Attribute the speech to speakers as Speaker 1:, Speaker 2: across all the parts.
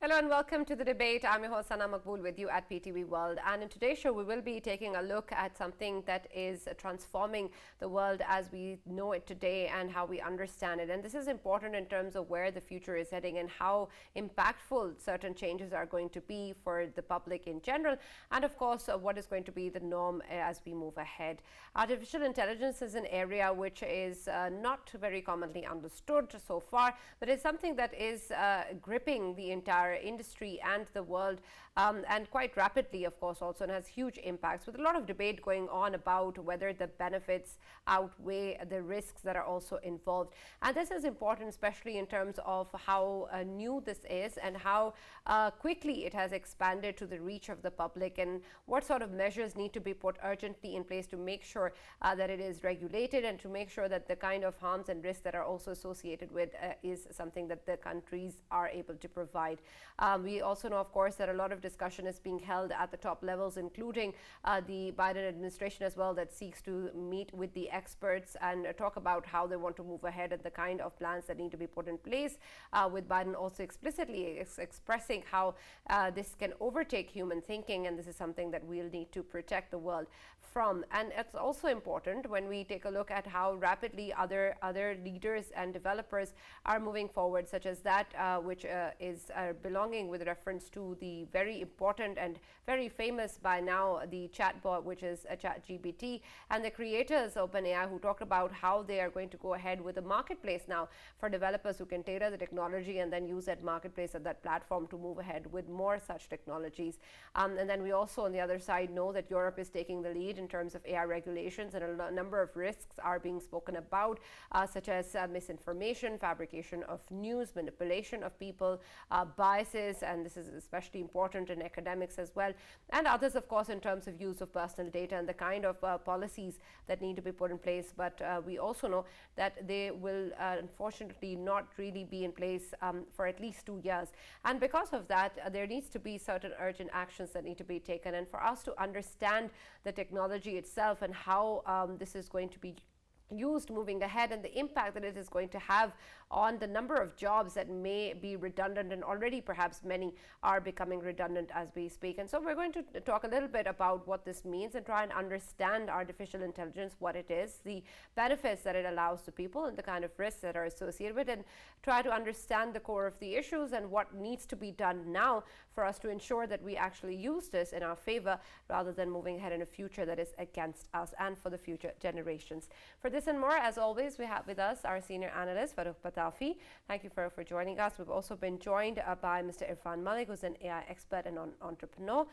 Speaker 1: Hello and welcome to the debate. I'm your host Sana Maqbool with you at PTV World, and in today's show we will be taking a look at something that is transforming the world as we know it today and how we understand it. And this is important in terms of where the future is heading and how impactful certain changes are going to be for the public in general, and of course what is going to be the norm as we move ahead. Artificial intelligence is an area which is not very commonly understood so far, but it's something that is gripping the entire industry and the world, and quite rapidly, of course, also, and has huge impacts, with a lot of debate going on about whether the benefits outweigh the risks that are also involved. And this is important, especially in terms of how new this is and how quickly it has expanded to the reach of the public, and what sort of measures need to be put urgently in place to make sure that it is regulated, and to make sure that the kind of harms and risks that are also associated with is something that the countries are able to provide. We also know, of course, that a lot of discussion is being held at the top levels, including the Biden administration as well, that seeks to meet with the experts and talk about how they want to move ahead and the kind of plans that need to be put in place, with Biden also explicitly expressing how this can overtake human thinking, and this is something that we'll need to protect the world from. And it's also important when we take a look at how rapidly other leaders and developers are moving forward, such as that which is belonging with reference to the very important and very famous by now, the chatbot, which is a ChatGPT, and the creators of OpenAI, who talked about how they are going to go ahead with a marketplace now for developers who can tailor the technology and then use that marketplace at that platform to move ahead with more such technologies. And then we also, on the other side, know that Europe is taking the lead in terms of AI regulations, and a number of risks are being spoken about, such as misinformation, fabrication of news, manipulation of people, biases, and this is especially important in academics as well, and others, of course, in terms of use of personal data and the kind of policies that need to be put in place. But we also know that they will unfortunately not really be in place for at least 2 years. And because of that, there needs to be certain urgent actions that need to be taken. And for us to understand the technology itself and how this is going to be used moving ahead, and the impact that it is going to have on the number of jobs that may be redundant, and already perhaps many are becoming redundant as we speak. And so we're going to talk a little bit about what this means and try and understand artificial intelligence, what it is, the benefits that it allows to people, and the kind of risks that are associated with it, and try to understand the core of the issues and what needs to be done now for us to ensure that we actually use this in our favor, rather than moving ahead in a future that is against us and for the future generations. For this and more, as always, we have with us our senior analyst, Farrukh Pitafi. Thank you, Farrukh, for joining us. We've also been joined by Mr. Irfan Malik, who's an AI expert and an entrepreneur.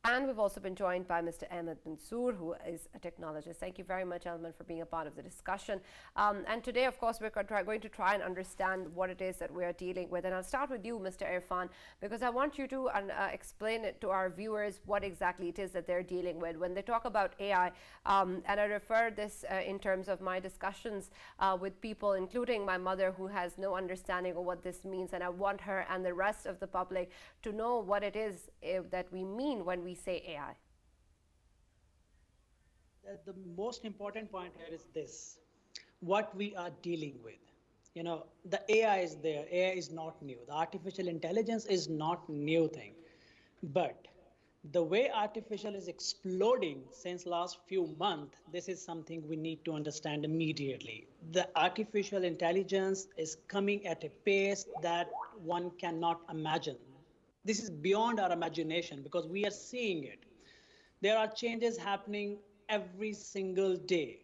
Speaker 1: And we've also been joined by Mr. Ahmad Manzoor, who is a technologist. Thank you very much, gentlemen, for being a part of the discussion. And today, of course, we're going to try and understand what it is that we're dealing with. And I'll start with you, Mr. Irfan, because I want you to explain it to our viewers what exactly it is that they're dealing with. When they talk about AI, and I refer this in terms of my discussions with people, including my mother, who has no understanding of what this means. And I want her and the rest of the public to know what it is that we mean when we say AI.
Speaker 2: The most important point here is this: what we are dealing with. The AI is there. AI is not new. The artificial intelligence is not new thing. But the way artificial is exploding since last few months, this is something we need to understand immediately. The artificial intelligence is coming at a pace that one cannot imagine. This is beyond our imagination, because we are seeing it. There are changes happening every single day.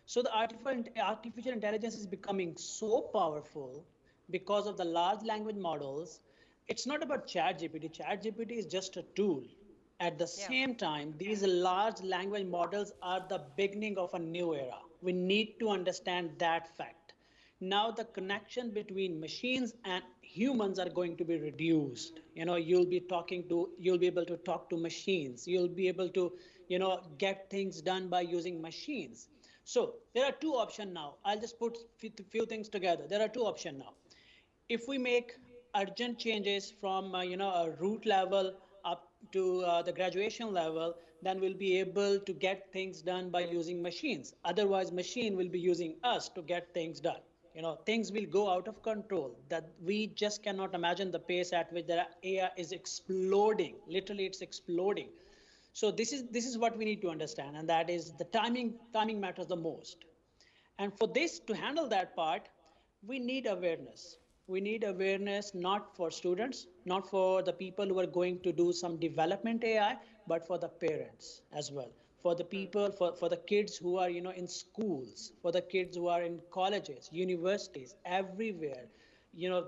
Speaker 2: So the artificial intelligence is becoming so powerful because of the large language models. It's not about ChatGPT. ChatGPT is just a tool. At the same time, these large language models are the beginning of a new era. We need to understand that fact. Now the connection between machines and humans are going to be reduced. You'll be able to talk to machines. You'll be able to, get things done by using machines. So there are two options now. I'll just put few things together. There are two options now. If we make urgent changes from, a root level up to the graduation level, then we'll be able to get things done by using machines. Otherwise, machine will be using us to get things done. things will go out of control, that we just cannot imagine the pace at which the AI is exploding. Literally, it's exploding. So this is what we need to understand, and that is the timing matters the most. And for this to handle that part, we need awareness. We need awareness not for students, not for the people who are going to do some development AI, but for the parents as well. For the people, for the kids who are, in schools, for the kids who are in colleges, universities, everywhere.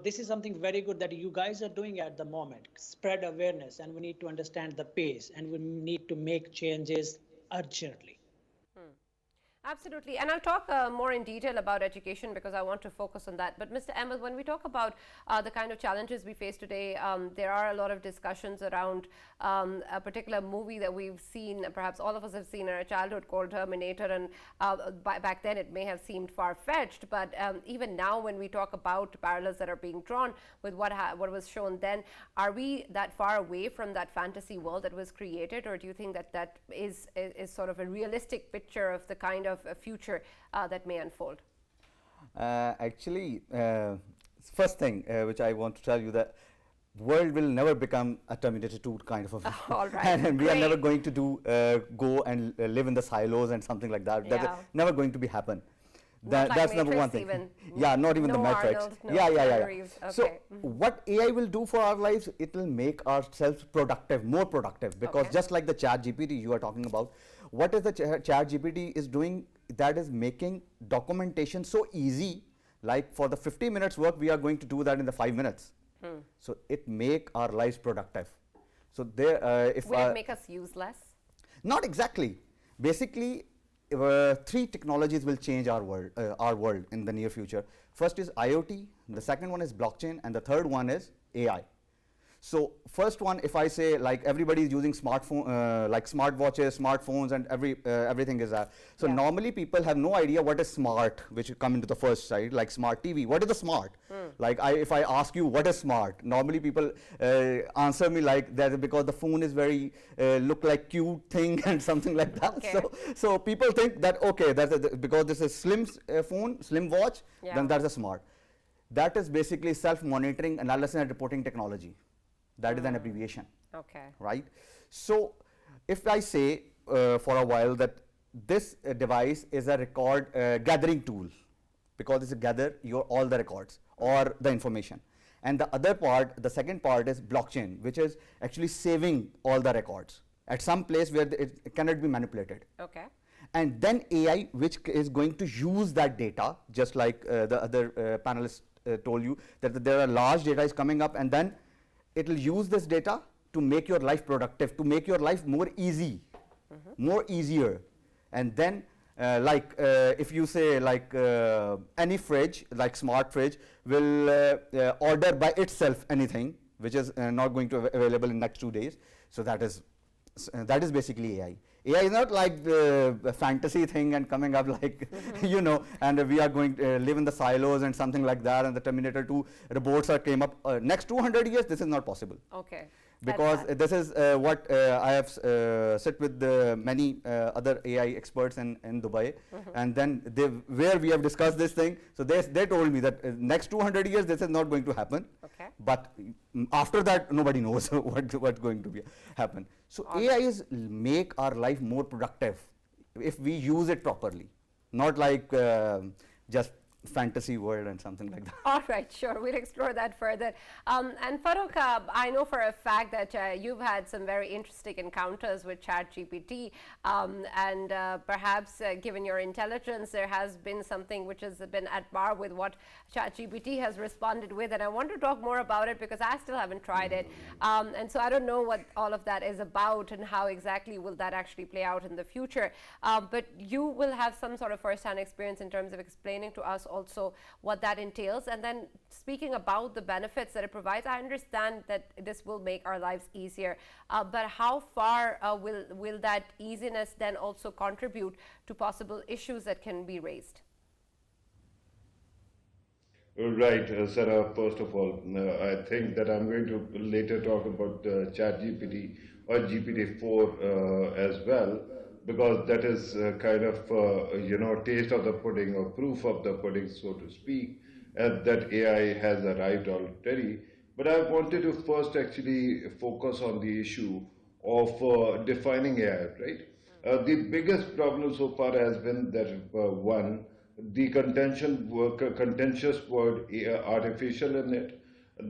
Speaker 2: This is something very good that you guys are doing at the moment. Spread awareness, and we need to understand the pace, and we need to make changes urgently.
Speaker 1: Absolutely. And I'll talk more in detail about education because I want to focus on that. But Mr. Ahmed, when we talk about the kind of challenges we face today, there are a lot of discussions around a particular movie that we've seen, perhaps all of us have seen in our childhood, called Terminator. And back then it may have seemed far-fetched, but even now when we talk about parallels that are being drawn with what was shown then, are we that far away from that fantasy world that was created? Or do you think that that is sort of a realistic picture of the kind of a future that may unfold?
Speaker 3: Actually, first thing which I want to tell you, that world will never become a Terminator 2 kind of a
Speaker 1: all right.
Speaker 3: and we are never going to go and live in the silos and something like that.
Speaker 1: Yeah.
Speaker 3: That's never going to be happen.
Speaker 1: Like
Speaker 3: that's
Speaker 1: Matrix
Speaker 3: number one thing.
Speaker 1: even.
Speaker 3: Yeah, not even
Speaker 1: no
Speaker 3: the Matrix.
Speaker 1: Arnold, no
Speaker 3: Yeah.
Speaker 1: Okay.
Speaker 3: So what AI will do for our lives, it will make ourselves productive, more productive, because just like the chat GPT you are talking about, what is the chat GPT is doing, that is making documentation so easy. Like for the 50 minutes work, we are going to do that in the 5 minutes. So it make our lives productive. So there, if
Speaker 1: will it make us useless?
Speaker 3: Not exactly. Basically, 3 technologies will change our world in the near future. First is IoT, the second one is blockchain, and the third one is AI. So first one, if I say, like, everybody is using smartphone, like smartwatches, smartphones, and everything is that. So normally people have no idea what is smart, which come into the first side, like smart TV. What is the smart? Like if I ask you what is smart, normally people answer me like that, because the phone is very look like cute thing and something like that.
Speaker 1: Okay.
Speaker 3: So people think that, okay, because this is slim phone, slim watch, then that's a smart. That is basically self-monitoring, analysis, and reporting technology. That is an abbreviation.
Speaker 1: Okay.
Speaker 3: Right? So if I say for a while that this device is a record gathering tool, because it's gather all the records or the information. And the other part, the second part, is blockchain, which is actually saving all the records at some place where it cannot be manipulated.
Speaker 1: Okay.
Speaker 3: And then AI, which is going to use that data, just like the other panelists told you, that there are large data is coming up, and then it will use this data to make your life productive, to make your life more easy, more easier. And then if you say, like, any fridge, like smart fridge, will order by itself anything, which is not going to be available in next 2 days. So that is basically AI. AI is not like the fantasy thing and coming up like, and we are going to live in the silos and something like that, and the Terminator 2 robots came up. Next 200 years, this is not possible.
Speaker 1: Okay.
Speaker 3: Because this is what I have sit with many other AI experts in Dubai, and then where we have discussed this thing. So they told me that next 200 years this is not going to happen.
Speaker 1: Okay.
Speaker 3: But after that, nobody knows what's going to happen. So AI is make our life more productive if we use it properly, not like just fantasy world and something like that.
Speaker 1: All right, sure, we'll explore that further. And Farrukh, I know for a fact that you've had some very interesting encounters with ChatGPT, and perhaps given your intelligence, there has been something which has been at par with what ChatGPT has responded with, and I want to talk more about it because I still haven't tried it, and so I don't know what all of that is about and how exactly will that actually play out in the future. But you will have some sort of first-hand experience in terms of explaining to us also what that entails. And then speaking about the benefits that it provides, I understand that this will make our lives easier, but how far will that easiness then also contribute to possible issues that can be raised?
Speaker 4: Right, Sarah, first of all, I think that I'm going to later talk about ChatGPT or GPT-4 as well. because that is kind of taste of the pudding or proof of the pudding, so to speak, that AI has arrived already. But I wanted to first actually focus on the issue of defining AI, right? The biggest problem so far has been that one, the contentious word artificial in it,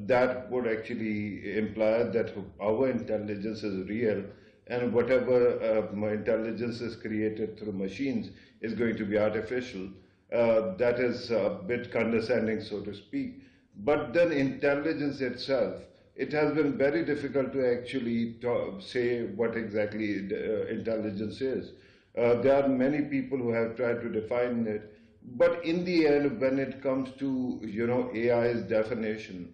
Speaker 4: that would actually imply that our intelligence is real, and whatever intelligence is created through machines is going to be artificial. That is a bit condescending, so to speak. But then intelligence itself, it has been very difficult to actually say what exactly intelligence is. There are many people who have tried to define it, but in the end, when it comes to AI's definition,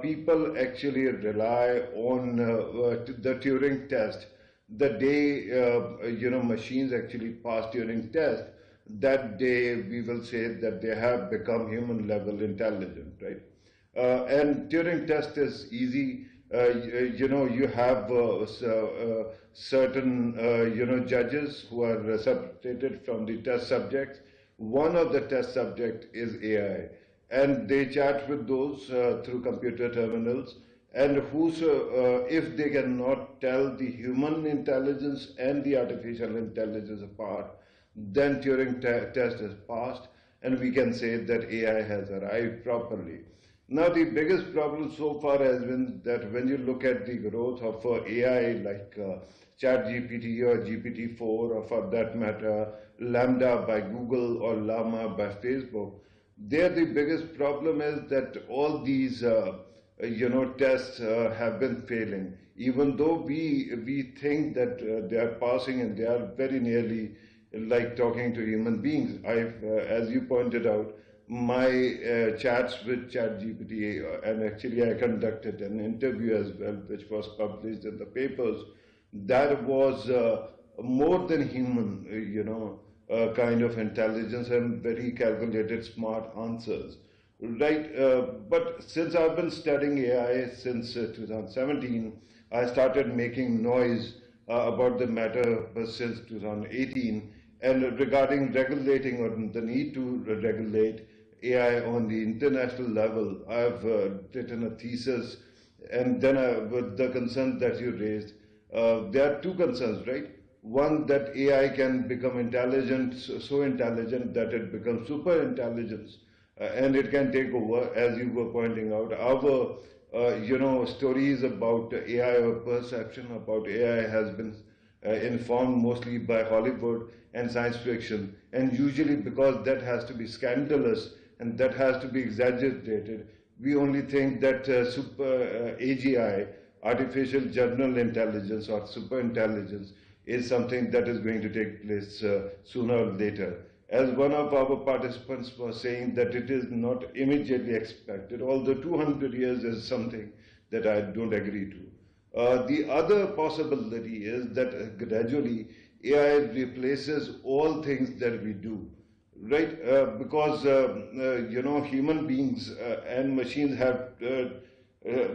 Speaker 4: people actually rely on the Turing test. The day machines actually pass Turing test, that day we will say that they have become human level intelligent, right? And Turing test is easy. You have certain judges who are separated from the test subjects. One of the test subject is AI, and they chat with those through computer terminals. And if they cannot tell the human intelligence and the artificial intelligence apart, then Turing test is passed, and we can say that AI has arrived properly. Now, the biggest problem so far has been that when you look at the growth of AI like ChatGPT or GPT-4, or for that matter, Lambda by Google or Llama by Facebook, there the biggest problem is that all these tests have been failing. Even though we think that they are passing and they are very nearly like talking to human beings. As you pointed out, my chats with ChatGPT, and actually I conducted an interview as well, which was published in the papers, that was more than human, kind of intelligence and very calculated, smart answers. Right, but since I've been studying AI since 2017, I started making noise about the matter since 2018, and regarding regulating or the need to regulate AI on the international level, I've written a thesis, and then with the concerns that you raised, there are two concerns, right? One, that AI can become intelligent, so intelligent that it becomes super intelligence, and it can take over, as you were pointing out. Our stories about AI or perception about AI has been informed mostly by Hollywood and science fiction, and usually because that has to be scandalous and that has to be exaggerated, we only think that super AGI, artificial general intelligence or super intelligence, is something that is going to take place sooner or later. As one of our participants was saying, that it is not immediately expected, although 200 years is something that I don't agree to. The other possibility is that gradually AI replaces all things that we do, right? Because human beings and machines have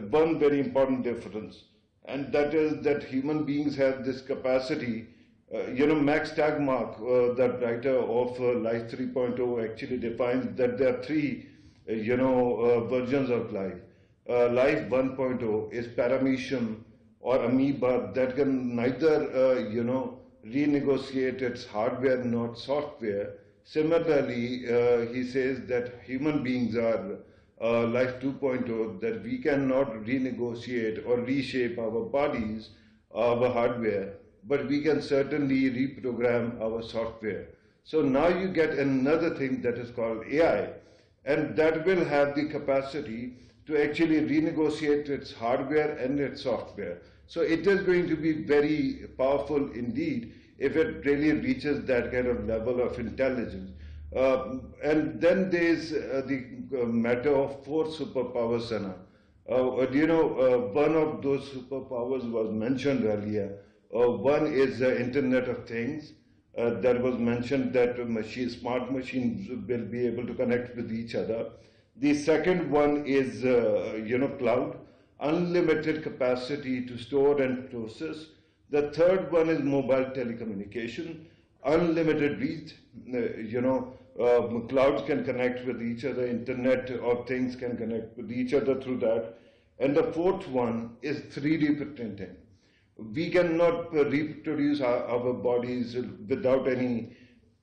Speaker 4: one very important difference, and that is that human beings have this capacity. Max Tegmark, the writer of Life 3.0, actually defines that there are three, versions of life. Life 1.0 is paramecium or amoeba that can neither, renegotiate its hardware nor software. Similarly, he says that human beings are Life 2.0, that we cannot renegotiate or reshape our bodies, our hardware, but we can certainly reprogram our software. So now you get another thing that is called AI, and that will have the capacity to actually renegotiate its hardware and its software. So it is going to be very powerful indeed if it really reaches that kind of level of intelligence. And then there is the matter of four superpowers, Sana. One of those superpowers was mentioned earlier. One is the Internet of Things. That was mentioned that smart machines will be able to connect with each other. The second one is, cloud, unlimited capacity to store and process. The third one is mobile telecommunication, unlimited reach. Clouds can connect with each other, Internet of Things can connect with each other through that. And the fourth one is 3D printing. We cannot reproduce our bodies without any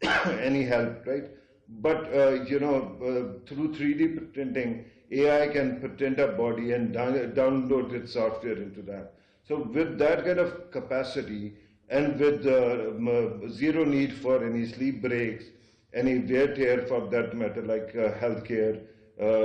Speaker 4: any help, right? But through 3D printing, AI can print a body and download its software into that. So with that kind of capacity and with zero need for any sleep breaks, any wear tear for that matter, like healthcare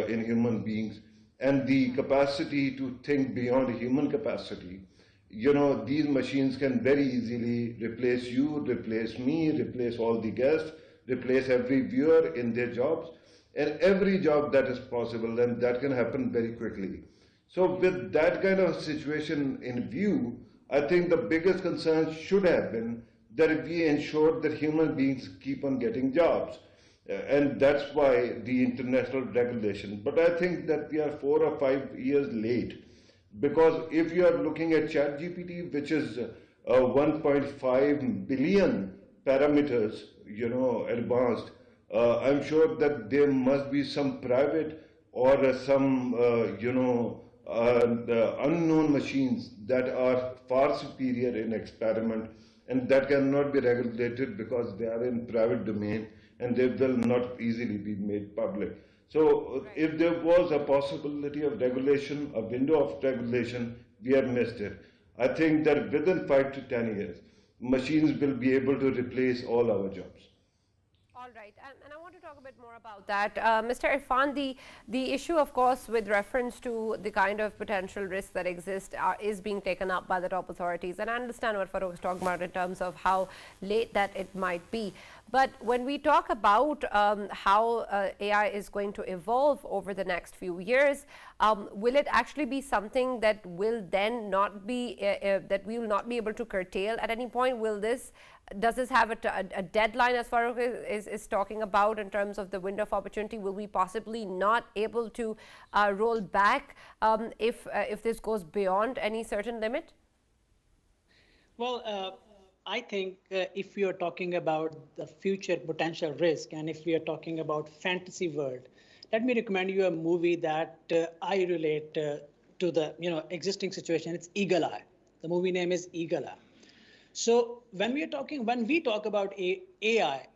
Speaker 4: in human beings, and the capacity to think beyond human capacity, these machines can very easily replace you, replace me, replace all the guests, replace every viewer in their jobs, and every job that is possible, and that can happen very quickly. So with that kind of situation in view, I think the biggest concern should have been that we ensure that human beings keep on getting jobs. And that's why the international regulation. But I think that we are 4 or 5 years late. Because if you are looking at ChatGPT, which is 1.5 billion parameters, advanced, I'm sure that there must be some private or some, the unknown machines that are far superior in experiment, and that cannot be regulated because they are in private domain and they will not easily be made public. So if there was a possibility of regulation, a window of regulation, we have missed it. I think that within 5 to 10 years, machines will be able to replace all our jobs.
Speaker 1: All right, and I want to talk a bit more about that. Mr. Irfan, the issue, of course, with reference to the kind of potential risks that exist is being taken up by the top authorities. And I understand what Farrukh is talking about in terms of how late that it might be. But when we talk about how AI is going to evolve over the next few years, will it actually be something that will then not be, that we will not be able to curtail at any point? Does this have a deadline, as Farrukh is talking about, in terms of the window of opportunity? Will we possibly not able to roll back if this goes beyond any certain limit?
Speaker 2: Well, I think if we are talking about the future potential risk, and if we are talking about fantasy world, let me recommend you a movie that I relate to the existing situation. It's Eagle Eye. The movie name is Eagle Eye. So when we talk about AI,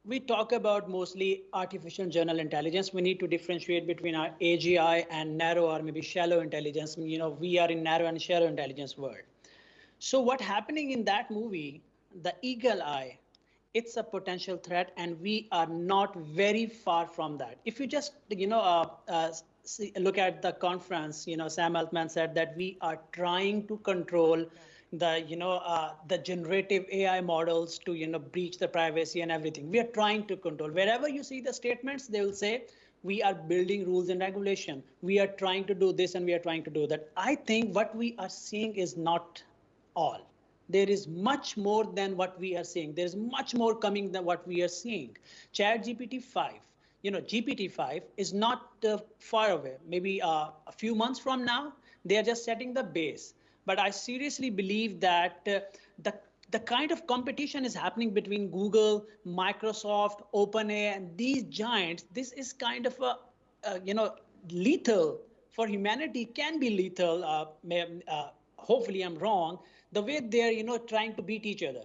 Speaker 2: we talk about mostly artificial general intelligence. We need to differentiate between our AGI and narrow or maybe shallow intelligence. We are in narrow and shallow intelligence world. So what happening in that movie, the Eagle Eye, it's a potential threat, and we are not very far from that. If you just look at the conference, Sam Altman said that we are trying to control the generative AI models to breach the privacy and everything. We are trying to control. Wherever you see the statements, they will say we are building rules and regulation. We are trying to do this and we are trying to do that. I think what we are seeing is not all. There is much more than what we are seeing. There's much more coming than what we are seeing. GPT-5, GPT-5 is not far away. Maybe a few months from now, they are just setting the base. But I seriously believe that the kind of competition is happening between Google, Microsoft, OpenAI, and these giants. This is kind of lethal for humanity. Can be lethal. Hopefully, I'm wrong. The way they're trying to beat each other.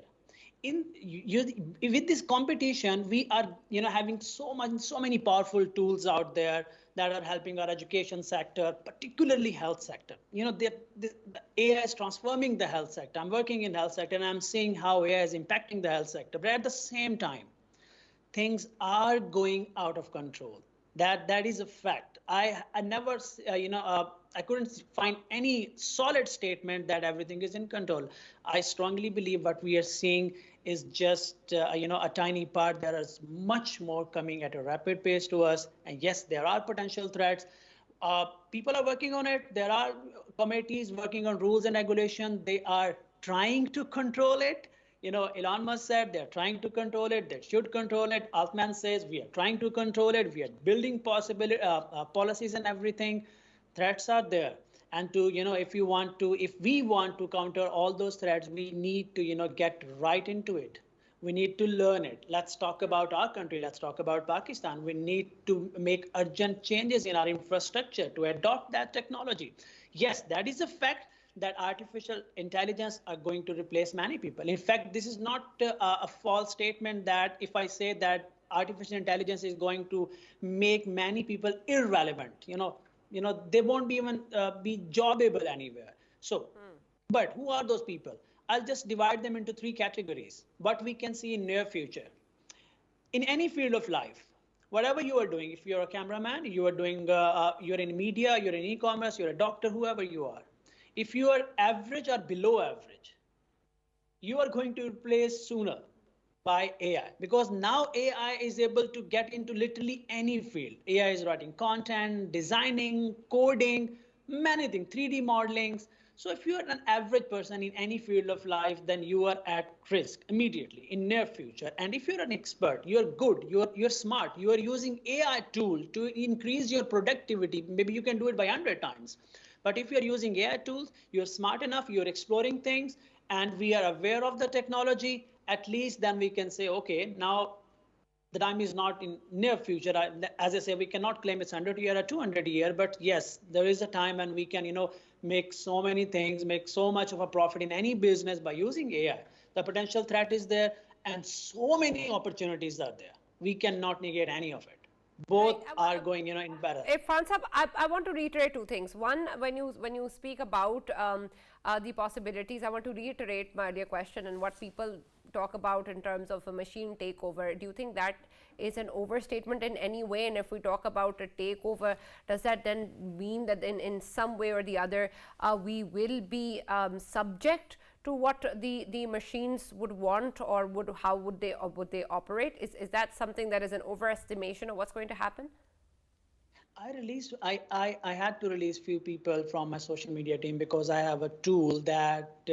Speaker 2: With this competition, we are having so many powerful tools out there that are helping our education sector, particularly health sector. The AI is transforming the health sector. I'm working in health sector and I'm seeing how AI is impacting the health sector. But at the same time, things are going out of control. That is a fact. I never, I couldn't find any solid statement that everything is in control. I strongly believe what we are seeing is just, a tiny part. There is much more coming at a rapid pace to us. And yes, there are potential threats. People are working on it. There are committees working on rules and regulation. They are trying to control it. Elon Musk said they're trying to control it. They should control it. Altman says we are trying to control it. We are building policies and everything. Threats are there. And to, if we want to counter all those threats, we need to, get right into it. We need to learn it. Let's talk about our country. Let's talk about Pakistan. We need to make urgent changes in our infrastructure to adopt that technology. Yes, that is a fact that artificial intelligence are going to replace many people. In fact, this is not a false statement that if I say that artificial intelligence is going to make many people irrelevant, they won't be even be jobable anywhere. So, but who are those people? I'll just divide them into three categories. What we can see in near future. In any field of life, whatever you are doing, if you're a cameraman, you are doing, you're in media, you're in e-commerce, you're a doctor, whoever you are. If you are average or below average, you are going to replace sooner by AI, because now AI is able to get into literally any field. AI is writing content, designing, coding, many things, 3D modeling. So if you're an average person in any field of life, then you are at risk immediately in near future. And if you're an expert, you're good, you're smart, you are using AI tool to increase your productivity. Maybe you can do it by 100 times. But if you're using AI tools, you're smart enough, you're exploring things, and we are aware of the technology, at least then we can say, okay, now the time is not in near future. As I say, we cannot claim it's 100 year or 200 year, but yes, there is a time when we can, make so many things, make so much of a profit in any business by using AI. The potential threat is there, and so many opportunities are there. We cannot negate any of it. Both are going, in parallel.
Speaker 1: Irfan Sahab, I want to reiterate two things. One, when you speak about the possibilities, I want to reiterate my earlier question and what people talk about in terms of a machine takeover. Do you think that is an overstatement in any way? And if we talk about a takeover, does that then mean that in some way or the other, we will be subject to what the machines would want, or how would they operate? Is that something that is an overestimation of what's going to happen?
Speaker 2: I had to release few people from my social media team because I have a tool that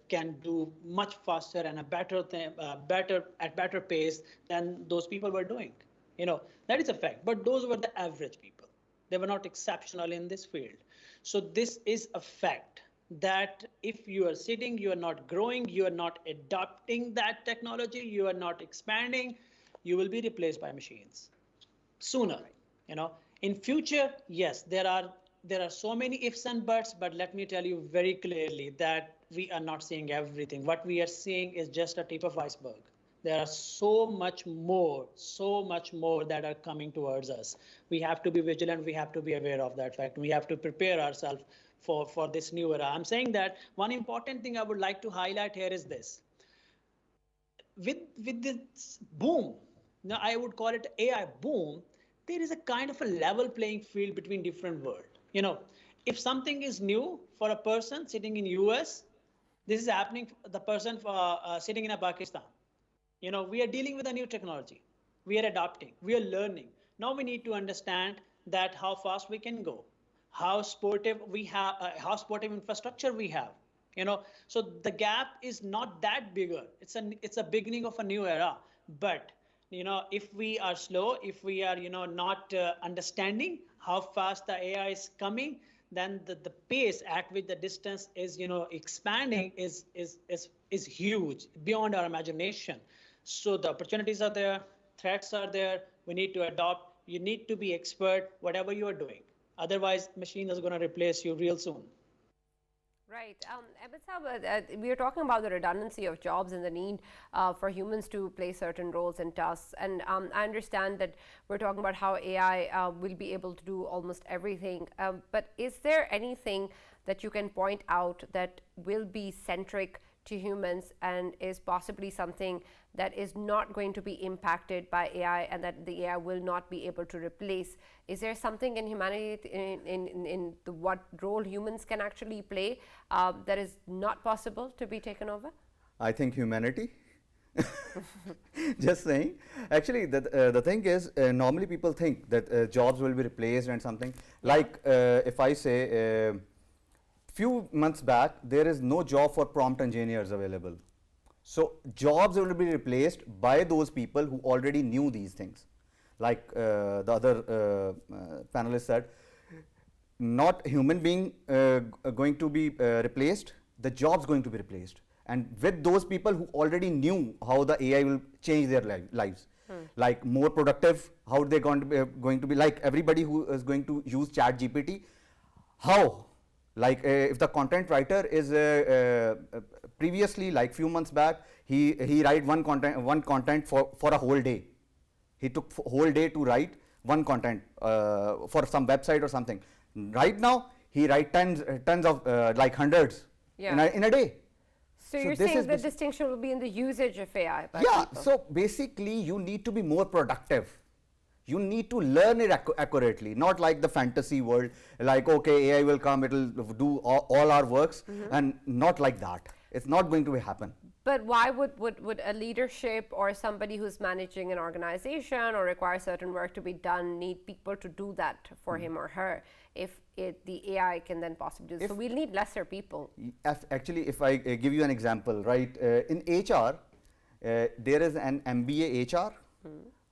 Speaker 2: can do much faster and at better pace than those people were doing. That is a fact. But those were the average people. They were not exceptional in this field. So this is a fact that if you are sitting, you are not growing, you are not adopting that technology, you are not expanding, you will be replaced by machines sooner. In future, yes, there are so many ifs and buts, but let me tell you very clearly that we are not seeing everything. What we are seeing is just a tip of iceberg. There are so much more that are coming towards us. We have to be vigilant. We have to be aware of that fact. We have to prepare ourselves for this new era. I'm saying that one important thing I would like to highlight here is this. With this boom, now I would call it AI boom, there is a kind of a level playing field between different worlds. If something is new for a person sitting in US, this is happening for the person sitting in Pakistan. We are dealing with a new technology. We are adopting, we are learning. Now we need to understand that how fast we can go, how sportive we have, how sportive infrastructure we have. So the gap is not that bigger. It's a beginning of a new era. But if we are slow, if we are, not understanding how fast the AI is coming, then the pace at which the distance is, expanding is huge, beyond our imagination. So the opportunities are there, threats are there. We need to adopt. You need to be expert, whatever you are doing. Otherwise, machine is going to replace you real soon.
Speaker 1: Right. Ahmed Sahab, we are talking about the redundancy of jobs and the need for humans to play certain roles and tasks. And I understand that we're talking about how AI will be able to do almost everything. But is there anything that you can point out that will be centric to humans and is possibly something that is not going to be impacted by AI and that the AI will not be able to replace? Is there something in humanity, in the what role humans can actually play that is not possible to be taken over?
Speaker 3: I think humanity. Just saying. Actually, the thing is, normally people think that jobs will be replaced and something. Like if I say, few months back, there is no job for prompt engineers available. So jobs will be replaced by those people who already knew these things. Like the other panelist said, not human being going to be replaced, the jobs going to be replaced. And with those people who already knew how the AI will change their lives, like more productive, how they going to be like everybody who is going to use Chat GPT, how? Like if the content writer is previously, like few months back, he write one content for a whole day. He took whole day to write one content for some website or something. Right now, he write tons of like hundreds in a day.
Speaker 1: So you're saying the distinction will be in the usage of AI by
Speaker 3: yeah,
Speaker 1: people.
Speaker 3: so basically you need to be more productive. You need to learn it accurately, not like the fantasy world, like okay, AI will come, it will do all our works, and not like that. It's not going to happen.
Speaker 1: But why would a leadership or somebody who's managing an organization or requires certain work to be done need people to do that for him or her if the AI can then possibly do so? We'll need lesser people.
Speaker 3: Actually, if I give you an example, right, in HR, there is an MBA HR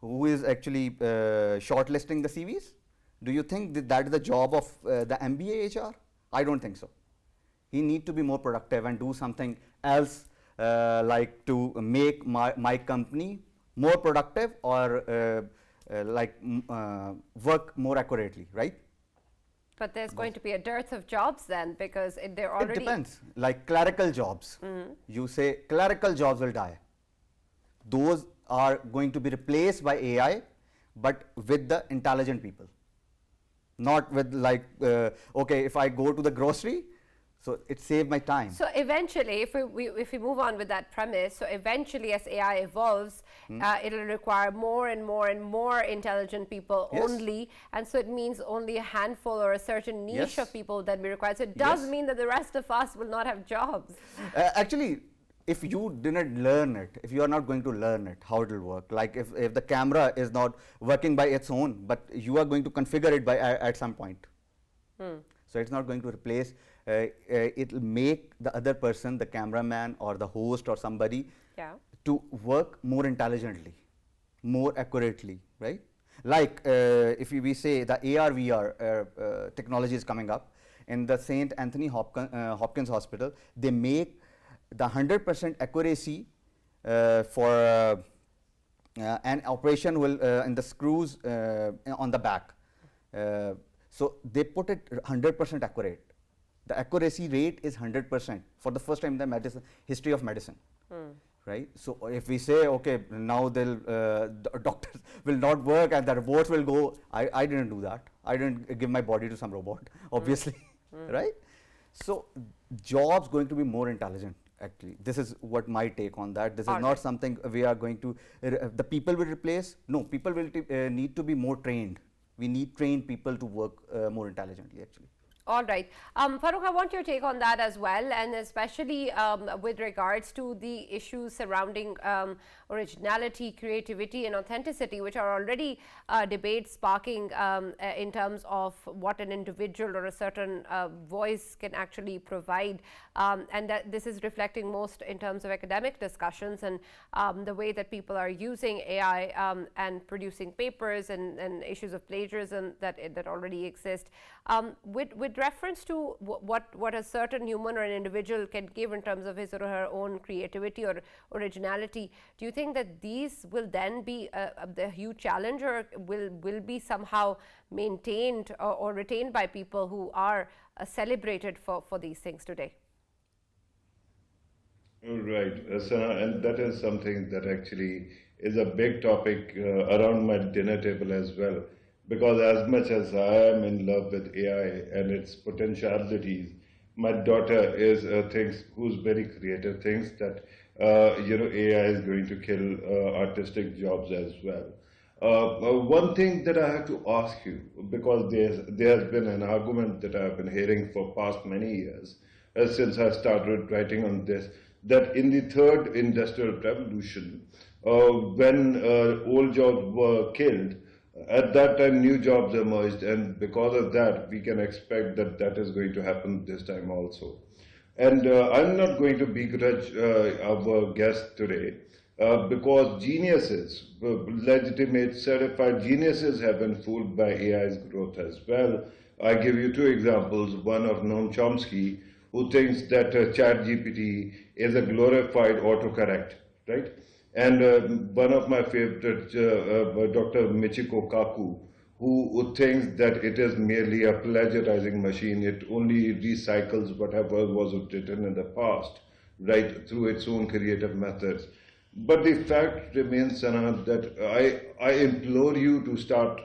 Speaker 3: who is actually shortlisting the CVs. Do you think that is the job of the MBA HR? I don't think so. He need to be more productive and do something else, like to make my company more productive or work more accurately, right?
Speaker 1: But there's going to be a dearth of jobs then, because they're already...
Speaker 3: It depends. Like clerical jobs, you say clerical jobs will die. Those are going to be replaced by AI, but with the intelligent people. Not with like, okay, if I go to the grocery, so it saved my time.
Speaker 1: So eventually, if we move on with that premise, so eventually as AI evolves, it'll require more and more and more intelligent people only, and so it means only a handful or a certain niche of people that we require. So it does mean that the rest of us will not have jobs.
Speaker 3: Actually, if you didn't learn it, if you are not going to learn it, how it will work, like if the camera is not working by its own, but you are going to configure it by at some point. So it's not going to replace, it will make the other person, the cameraman or the host or somebody, to work more intelligently, more accurately, right? Like if we say the AR VR technology is coming up in the St. Anthony Hopkins Hospital, they make the 100% accuracy for an operation will in the screws on the back. So they put it 100% accurate. The accuracy rate is 100% for the first time in the history of medicine. Right? So if we say, okay, now the doctors will not work and the robots will go, I didn't do that. I didn't give my body to some robot, obviously, right? So jobs going to be more intelligent. Actually, this is what my take on that. This is not something we are going to, the people will replace. No, people will need to be more trained. We need trained people to work more intelligently, actually.
Speaker 1: All right. Farrukh, I want your take on that as well, and especially with regards to the issues surrounding originality, creativity and authenticity, which are already debates sparking in terms of what an individual or a certain voice can actually provide. And that this is reflecting most in terms of academic discussions and the way that people are using AI and producing papers and issues of plagiarism that already exist. With reference to what a certain human or an individual can give in terms of his or her own creativity or originality, do you think that these will then be the huge challenge, or will be somehow maintained or retained by people who are celebrated for these things today?
Speaker 4: Right, Sana, and that is something that actually is a big topic around my dinner table as well. Because as much as I am in love with AI and its potentialities, my daughter is who's very creative, thinks that AI is going to kill artistic jobs as well. One thing that I have to ask you, because there has been an argument that I've been hearing for past many years since I started writing on this, that in the third industrial revolution, when old jobs were killed, at that time new jobs emerged, and because of that we can expect that that is going to happen this time also. And I'm not going to begrudge our guest today because geniuses, legitimate certified geniuses, have been fooled by AI's growth as well. I give you two examples. One of Noam Chomsky, who thinks that ChatGPT is a glorified autocorrect, right? And one of my favorite, Dr. Michiko Kaku, who thinks that it is merely a plagiarizing machine. It only recycles whatever was written in the past, right, through its own creative methods. But the fact remains, Sana, that I implore you to start,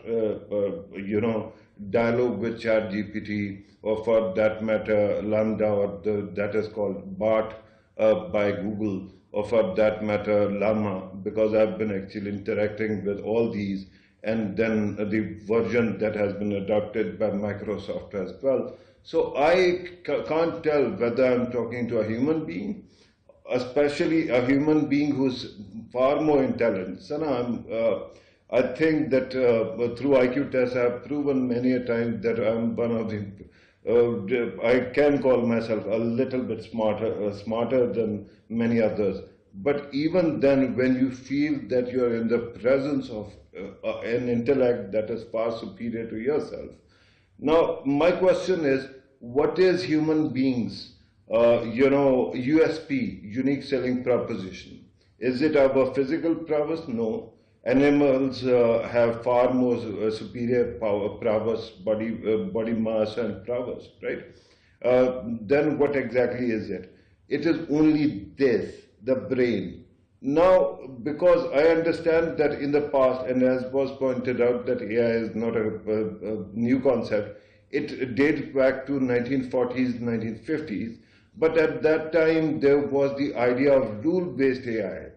Speaker 4: dialogue with ChatGPT, or for that matter, Lambda, or that is called BART by Google, or for that matter, Llama, because I've been actually interacting with all these, and then the version that has been adopted by Microsoft as well. So I can't tell whether I'm talking to a human being, especially a human being who's far more intelligent. Sana, I think that through IQ tests, I've proven many a time that I'm one of the, I can call myself a little bit smarter than many others. But even then, when you feel that you're in the presence of an intellect that is far superior to yourself. Now, my question is, what is human beings, USP, unique selling proposition? Is it our physical prowess? No. Animals have far more superior prowess, body mass and prowess, right? Then what exactly is it? It is only this, the brain. Now, because I understand that in the past, and as was pointed out, that AI is not a new concept, it dates back to 1940s, 1950s, but at that time there was the idea of rule-based AI,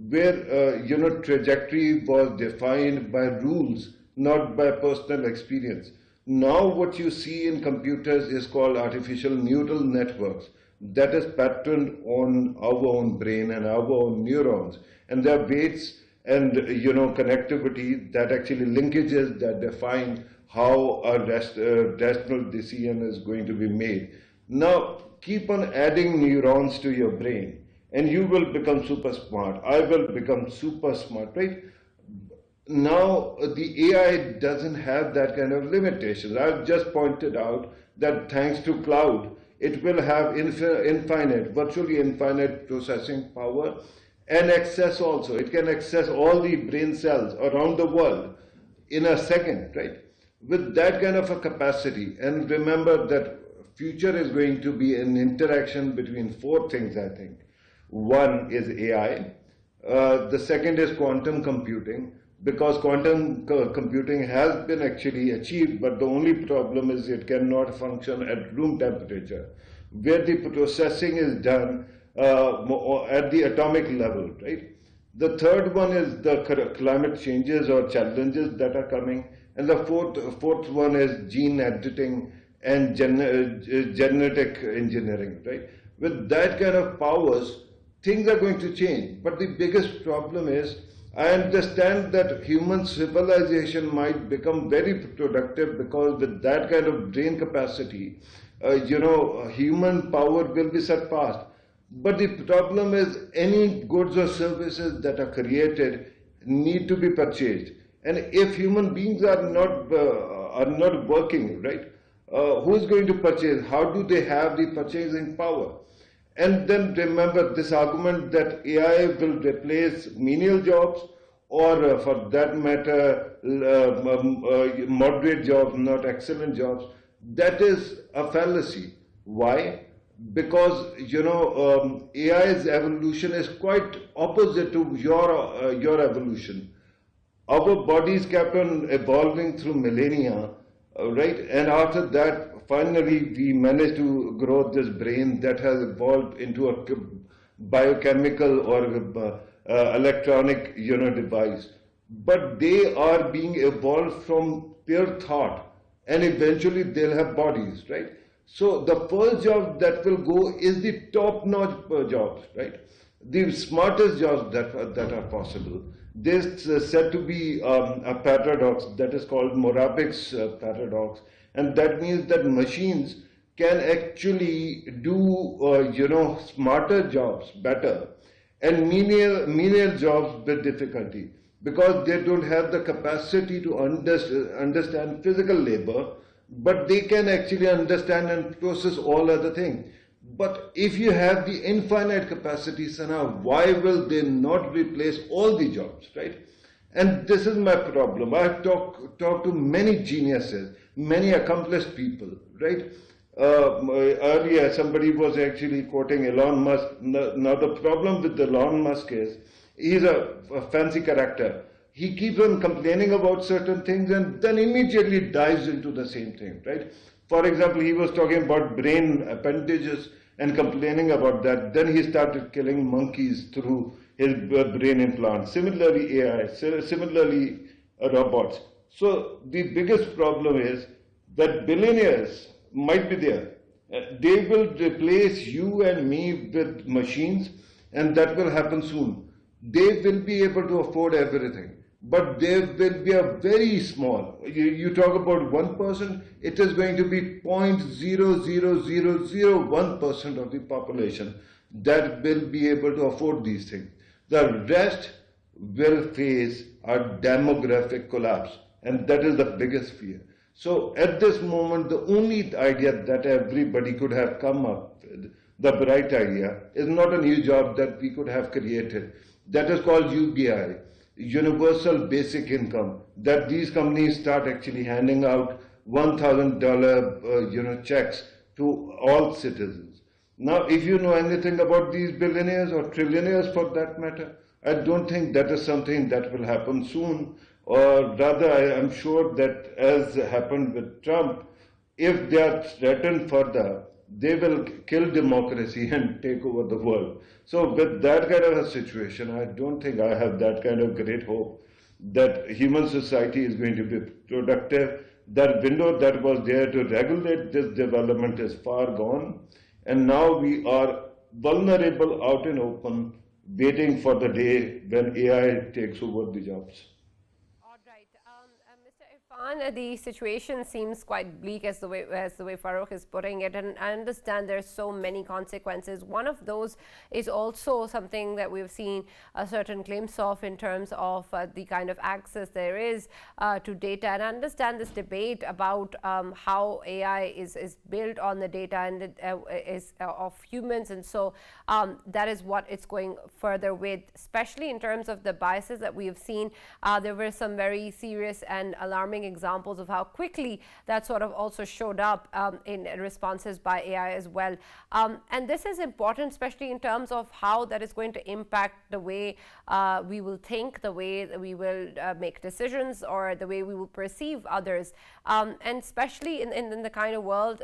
Speaker 4: where trajectory was defined by rules, not by personal experience. Now what you see in computers is called artificial neural networks, that is patterned on our own brain and our own neurons, and there are weights and connectivity, that actually linkages that define how a rational decision is going to be made. Now keep on adding neurons to your brain, and you will become super smart. I will become super smart, right? Now the AI doesn't have that kind of limitations. I've just pointed out that thanks to cloud, it will have infinite, virtually infinite processing power and access also. It can access all the brain cells around the world in a second, right? With that kind of a capacity, and remember that future is going to be an interaction between four things, I think. One is AI, the second is quantum computing, because quantum computing has been actually achieved, but the only problem is it cannot function at room temperature, where the processing is done at the atomic level, right? The third one is the climate changes or challenges that are coming, and the fourth one is gene editing and genetic engineering, right? With that kind of powers, things are going to change. But the biggest problem is, I understand that human civilization might become very productive, because with that kind of brain capacity, human power will be surpassed. But the problem is, any goods or services that are created need to be purchased. And if human beings are not working, right, who's going to purchase? How do they have the purchasing power? And then remember this argument that AI will replace menial jobs, or for that matter, moderate jobs, not excellent jobs. That is a fallacy. Why? Because AI's evolution is quite opposite to your evolution. Our bodies kept on evolving through millennia, right? And after that, finally, we managed to grow this brain that has evolved into a biochemical or electronic, device. But they are being evolved from pure thought, and eventually they'll have bodies, right? So the first job that will go is the top-notch jobs, right? The smartest jobs that are possible. This is said to be a paradox that is called Moravic's paradox, and that means that machines can actually do smarter jobs better, and menial jobs with difficulty, because they don't have the capacity to understand physical labor, but they can actually understand and process all other things. But if you have the infinite capacity, Sana, why will they not replace all the jobs, right? And this is my problem. I've talked to many geniuses, many accomplished people, right? Earlier, somebody was actually quoting Elon Musk. Now, the problem with Elon Musk is he's a fancy character. He keeps on complaining about certain things and then immediately dives into the same thing, right? For example, he was talking about brain appendages and complaining about that. Then he started killing monkeys through his brain implants. Similarly, AI, similarly, robots. So the biggest problem is that billionaires might be there. They will replace you and me with machines, and that will happen soon. They will be able to afford everything, but there will be a very small, you talk about 1%, it is going to be 0.00001% of the population that will be able to afford these things. The rest will face a demographic collapse, and that is the biggest fear. So at this moment, the only idea that everybody could have come up with, the bright idea, is not a new job that we could have created. That is called UBI, Universal Basic Income, that these companies start actually handing out $1,000 checks to all citizens. Now, if you know anything about these billionaires or trillionaires for that matter, I don't think that is something that will happen soon. Or rather, I am sure that as happened with Trump, if they are threatened further, they will kill democracy and take over the world. So with that kind of a situation, I don't think I have that kind of great hope that human society is going to be productive. That window that was there to regulate this development is far gone. And now we are vulnerable out in open, waiting for the day when AI takes over the jobs.
Speaker 1: All right, Mr. Irfan, the situation seems quite bleak as the way Farrukh is putting it, and I understand there's so many consequences. One of those is also something that we've seen a certain glimpse of in terms of the kind of access there is to data. And I understand this debate about how AI is built on the data and is of humans, and so that is what it's going further with, especially in terms of the biases that we have seen. There were some very serious and alarming examples of how quickly that sort of also showed up in responses by AI as well. And this is important, especially in terms of how that is going to impact the way we will think, the way that we will make decisions, or the way we will perceive others. And especially in the kind of world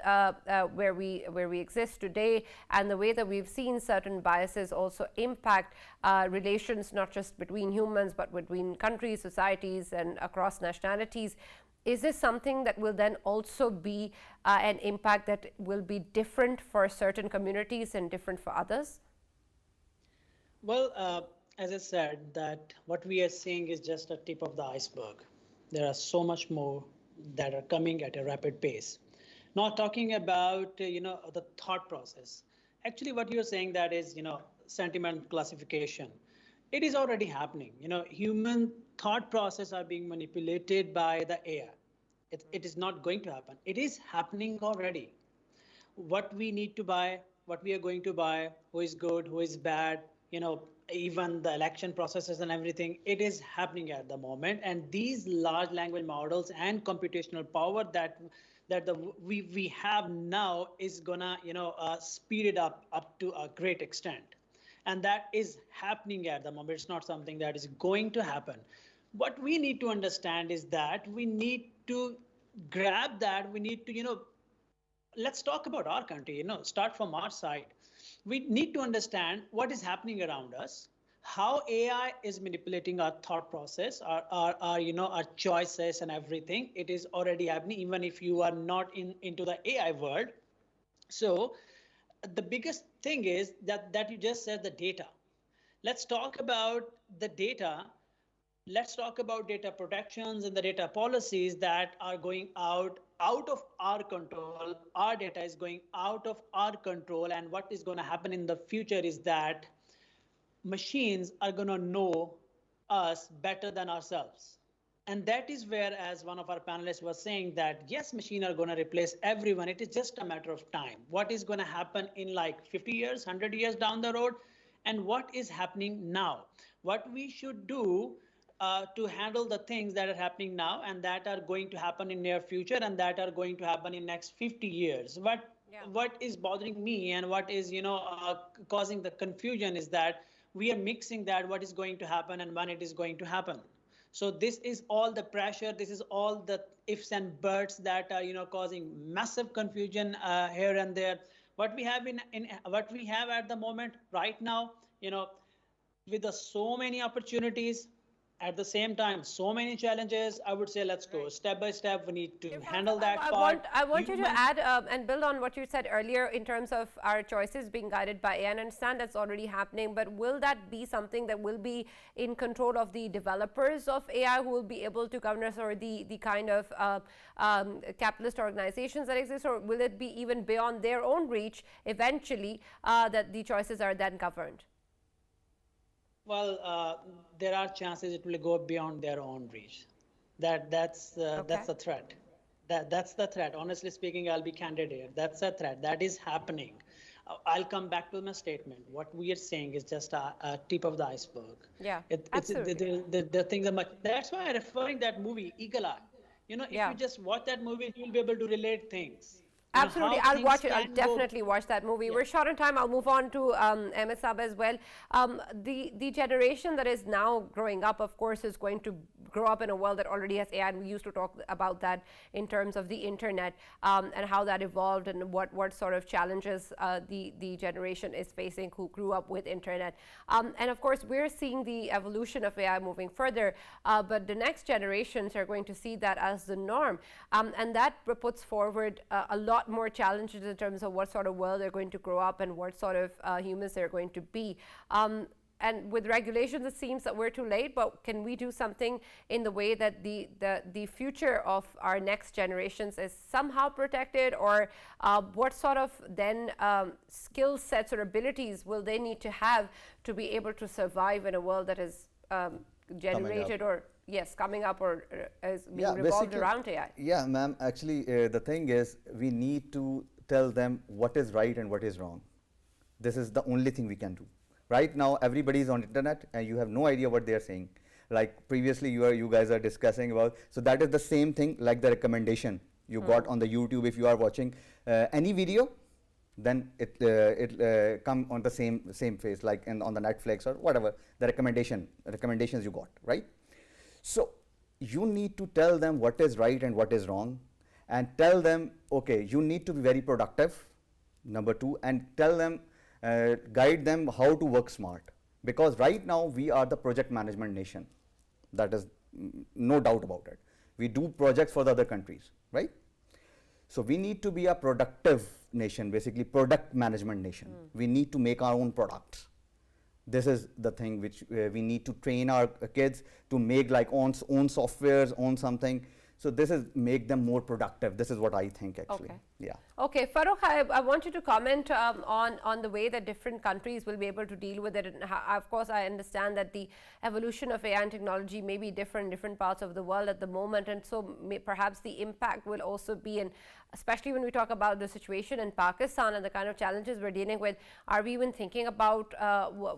Speaker 1: where we exist today, and the way that we've seen certain biases also impact relations, not just between humans, but between countries, societies, and across nationalities. Is this something that will then also be an impact that will be different for certain communities and different for others?
Speaker 2: Well, as I said, that what we are seeing is just a tip of the iceberg. There are so much more that are coming at a rapid pace. Not talking about, the thought process. Actually, what you're saying that is, sentiment classification. It is already happening. Human thought process are being manipulated by the AI. It is not going to happen. It is happening already. What we need to buy, what we are going to buy, who is good, who is bad, even the election processes and everything, it is happening at the moment. And these large language models and computational power that we have now is gonna speed it up to a great extent. And that is happening at the moment. It's not something that is going to happen. What we need to understand is that we need to grab that. We need to, let's talk about our country, start from our side. We need to understand what is happening around us, how AI is manipulating our thought process, our choices and everything. It is already happening, even if you are not into the AI world. So the biggest thing is that you just said the data. Let's talk about the data. Let's talk about data protections and the data policies that are going out of our control. Our data is going out of our control. And what is going to happen in the future is that machines are going to know us better than ourselves. And that is where, as one of our panelists was saying, that yes, machines are going to replace everyone. It is just a matter of time. What is going to happen in like 50 years, 100 years down the road, and what is happening now? What we should do to handle the things that are happening now and that are going to happen in near future and that are going to happen in next 50 years. What is bothering me and what is causing the confusion is that we are mixing that what is going to happen and when it is going to happen. So this is all the pressure. This is all the ifs and buts that are causing massive confusion here and there. What we have in what we have at the moment right now, with so many opportunities, at the same time, so many challenges. I would say let's go step by step. We need to handle that part.
Speaker 1: I want you to add and build on what you said earlier in terms of our choices being guided by AI. And I understand that's already happening, but will that be something that will be in control of the developers of AI who will be able to govern us, or the kind of capitalist organizations that exist, or will it be even beyond their own reach eventually that the choices are then governed?
Speaker 2: Well, there are chances it will go beyond their own reach. That's the threat. That's the threat. Honestly speaking, I'll be candid here. That's a threat. That is happening. I'll come back to my statement. What we are saying is just a tip of the iceberg.
Speaker 1: Yeah,
Speaker 2: absolutely. The things are much. That's why I'm referring that movie, Eagle Eye. If you just watch that movie, you'll be able to relate things.
Speaker 1: Absolutely, I'll watch it. I'll definitely watch that movie. Yeah. We're short on time. I'll move on to Ahmed Saab as well. The generation that is now growing up, of course, is going to grow up in a world that already has AI, and we used to talk about that in terms of the internet and how that evolved and what sort of challenges the generation is facing who grew up with internet. And of course, we're seeing the evolution of AI moving further, but the next generations are going to see that as the norm, and that puts forward a lot more challenges in terms of what sort of world they're going to grow up and what sort of humans they're going to be. And with regulations, it seems that we're too late, but can we do something in the way that the future of our next generations is somehow protected, or what sort of then skill sets or abilities will they need to have to be able to survive in a world that is generated or coming up or is being revolved around AI?
Speaker 3: Yeah, ma'am. Actually, the thing is, we need to tell them what is right and what is wrong. This is the only thing we can do. Right now, everybody is on internet, and you have no idea what they are saying. Like previously, you guys are discussing about. So that is the same thing, like the recommendation you got on the YouTube. If you are watching any video, then it come on the same phase, like on the Netflix or whatever, the recommendations you got, right? So you need to tell them what is right and what is wrong, and tell them, okay, you need to be very productive, number two, and tell them, guide them how to work smart. Because right now we are the project management nation. That is no doubt about it. We do projects for the other countries, right? So we need to be a productive nation, basically product management nation. We need to make our own products. This is the thing which we need to train our kids to make, like own softwares, own something. So this is make them more productive. This is what I think actually.
Speaker 1: Okay.
Speaker 3: Yeah.
Speaker 1: Okay, Farrukh, I want you to comment on the way that different countries will be able to deal with it. And how, of course, I understand that the evolution of AI and technology may be different in different parts of the world at the moment, and so perhaps the impact will also be in, especially when we talk about the situation in Pakistan and the kind of challenges we're dealing with. Are we even thinking about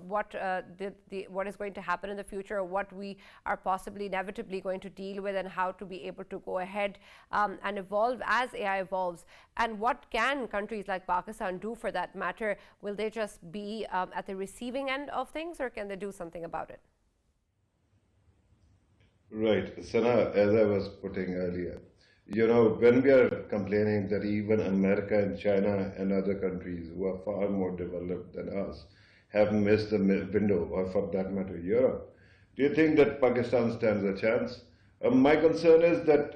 Speaker 1: what is going to happen in the future, or what we are possibly inevitably going to deal with, and how to be able to go ahead and evolve as AI evolves? And what can countries like Pakistan do for that matter? Will they just be at the receiving end of things, or can they do something about it?
Speaker 4: Right. Sana, as I was putting earlier, when we are complaining that even America and China and other countries who are far more developed than us have missed the window, or for that matter, Europe, do you think that Pakistan stands a chance? My concern is that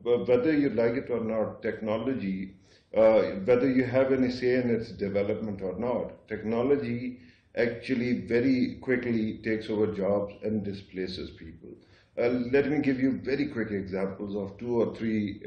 Speaker 4: whether you like it or not, technology, whether you have any say in its development or not, technology actually very quickly takes over jobs and displaces people. Let me give you very quick examples of 2 or 3,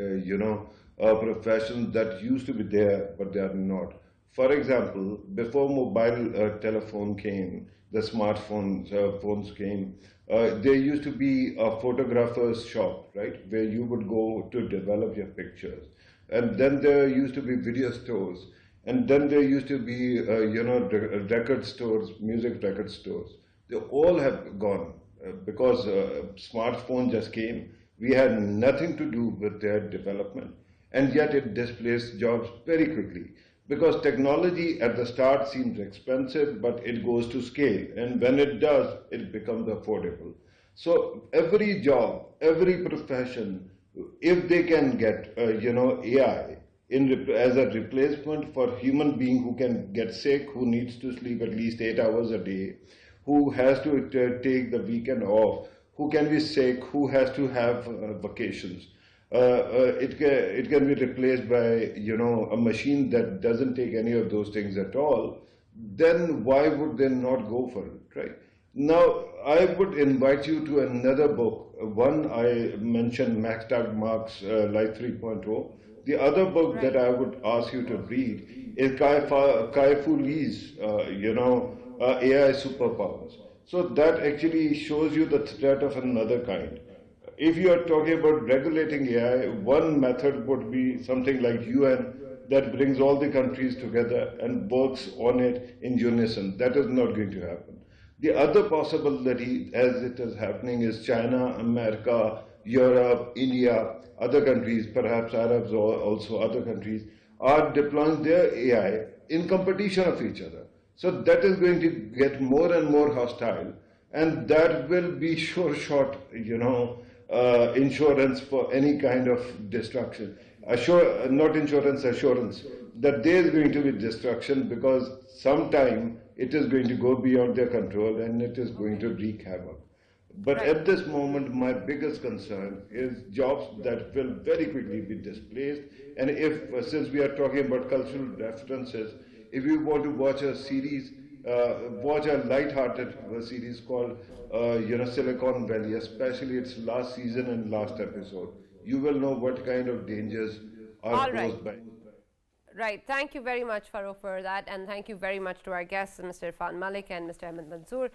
Speaker 4: professions that used to be there, but they are not. For example, before mobile telephone came, the smartphones phones came, there used to be a photographer's shop, right, where you would go to develop your pictures. And then there used to be video stores. And then there used to be, record stores, music record stores. They all have gone because smartphone just came. We had nothing to do with their development, and yet it displaced jobs very quickly because technology at the start seems expensive, but it goes to scale, and when it does, it becomes affordable. So every job, every profession, if they can get AI as a replacement for human being who can get sick, who needs to sleep at least 8 hours a day, who has to take the weekend off, who can be sick, who has to have vacations. It can be replaced by a machine that doesn't take any of those things at all. Then why would they not go for it, right? Now I would invite you to another book. One I mentioned, Max Tegmark's Life 3.0. The other book that I would ask you to read is Kai-Fu Lee's, AI superpowers. So that actually shows you the threat of another kind. If you are talking about regulating AI, one method would be something like UN that brings all the countries together and works on it in unison. That is not going to happen. The other possibility, as it is happening, is China, America, Europe, India, other countries, perhaps Arabs or also other countries, are deploying their AI in competition of each other. So that is going to get more and more hostile, and that will be sure shot, insurance for any kind of destruction. Not insurance, assurance that there is going to be destruction because sometime it is going to go beyond their control and it is going to wreak havoc. But at this moment, my biggest concern is jobs that will very quickly be displaced. And if, since we are talking about cultural references, if you want to watch a series, watch a light-hearted series called, Silicon Valley, especially its last season and last episode. You will know what kind of dangers are posed by.
Speaker 1: Right. Thank you very much, Farrukh, for that. And thank you very much to our guests, Mr. Irfan Malik and Mr. Ahmad Manzoor,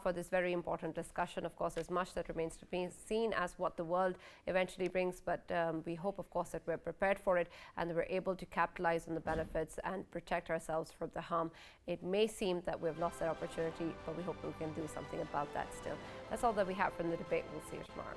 Speaker 1: for this very important discussion. Of course, there's much that remains to be seen as what the world eventually brings. But we hope, of course, that we're prepared for it and that we're able to capitalize on the benefits and protect ourselves from the harm. It may seem that we've lost that opportunity, but we hope we can do something about that still. That's all that we have from the debate. We'll see you tomorrow.